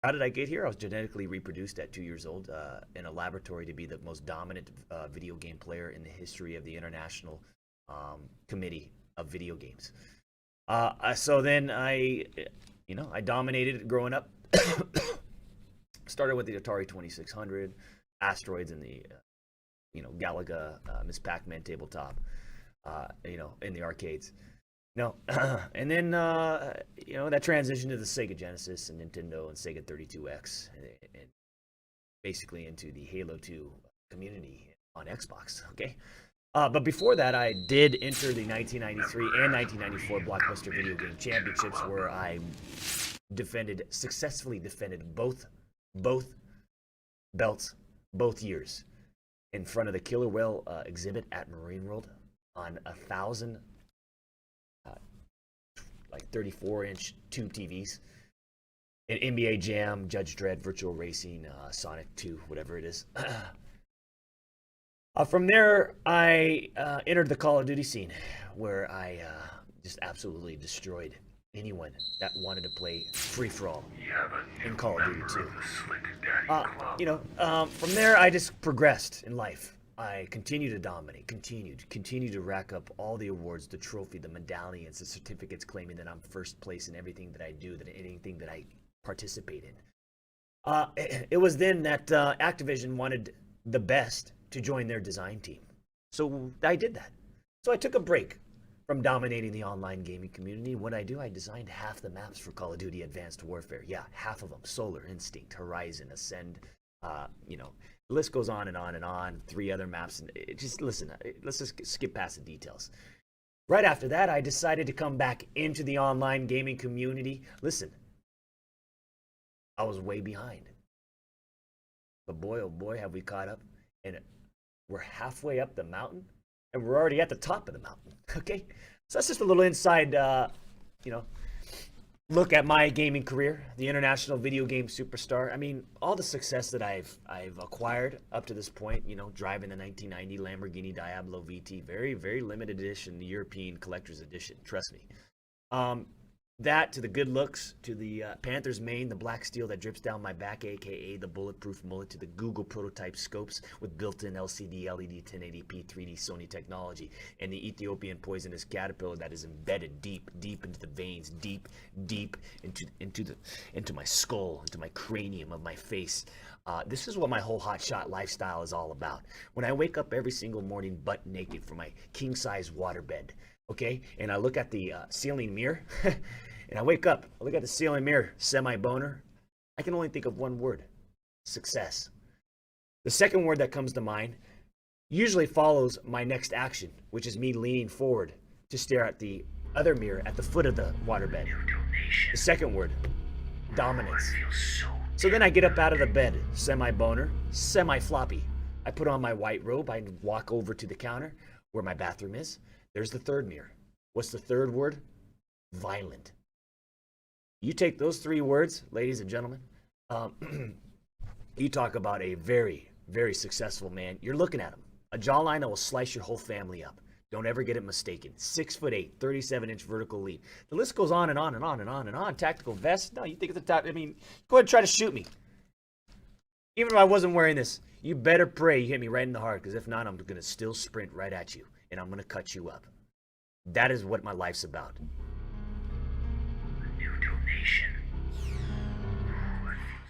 How did I get here? I was genetically reproduced at 2 years old in a laboratory to be the most dominant video game player in the history of the International Committee of Video Games. So then I dominated growing up. Started with the Atari 2600, Asteroids, and the Galaga, Miss Pac-Man tabletop, in the arcades. No, and then that transitioned to the Sega Genesis and Nintendo and Sega 32X, and basically into the Halo 2 community on Xbox. Okay, but before that, I did enter the 1993 and 1994 Blockbuster Video Game Championships, where I successfully defended both belts both years in front of the Killer Whale exhibit at Marine World on 1,000 34-inch tube TVs. An NBA Jam, Judge Dredd, Virtual Racing, Sonic 2, whatever it is. From there, I entered the Call of Duty scene, where I just absolutely destroyed anyone that wanted to play free-for-all in Call of Duty 2. From there, I just progressed in life. I continued to dominate, continued to rack up all the awards, the trophy, the medallions, the certificates claiming that I'm first place in everything that I do, that anything that I participate in. It was then that Activision wanted the best to join their design team. So I did that. So I took a break from dominating the online gaming community. What I do, I designed half the maps for Call of Duty Advanced Warfare. Yeah, half of them. Solar, Instinct, Horizon, Ascend, the list goes on and on and on. 3 other maps. And let's just skip past the details. Right after that, I decided to come back into the online gaming community. Listen, I was way behind. But boy, oh boy, have we caught up. And we're halfway up the mountain, and we're already at the top of the mountain. Okay? So that's just a little inside, look at my gaming career, the international video game superstar. I mean, all the success that I've acquired up to this point, driving the 1990 Lamborghini Diablo VT, very, very limited edition, the European collector's edition, trust me. That, to the good looks, to the Panther's mane, the black steel that drips down my back, aka the bulletproof mullet, to the Google prototype scopes with built-in LCD, LED, 1080p, 3D Sony technology, and the Ethiopian poisonous caterpillar that is embedded deep into the veins, deep into my skull, into my cranium of my face. This is what my whole hotshot lifestyle is all about. When I wake up every single morning butt naked from my king-size waterbed, okay, and I look at the ceiling mirror, and I wake up, I look at the ceiling mirror, semi-boner, I can only think of one word: success. The second word that comes to mind usually follows my next action, which is me leaning forward to stare at the other mirror at the foot of the waterbed. The second word, dominance. So then I get up out of the bed, semi-boner, semi-floppy. I put on my white robe, I walk over to the counter where my bathroom is. There's the third mirror. What's the third word? Violent. You take those 3 words, ladies and gentlemen, you talk about a very, very successful man. You're looking at him. A jawline that will slice your whole family up. Don't ever get it mistaken. 6'8", 37-inch vertical leap. The list goes on and on and on and on and on. Tactical vest? No, you think it's a top? I mean, go ahead and try to shoot me. Even if I wasn't wearing this, you better pray you hit me right in the heart, because if not, I'm going to still sprint right at you, and I'm going to cut you up. That is what my life's about. New donation.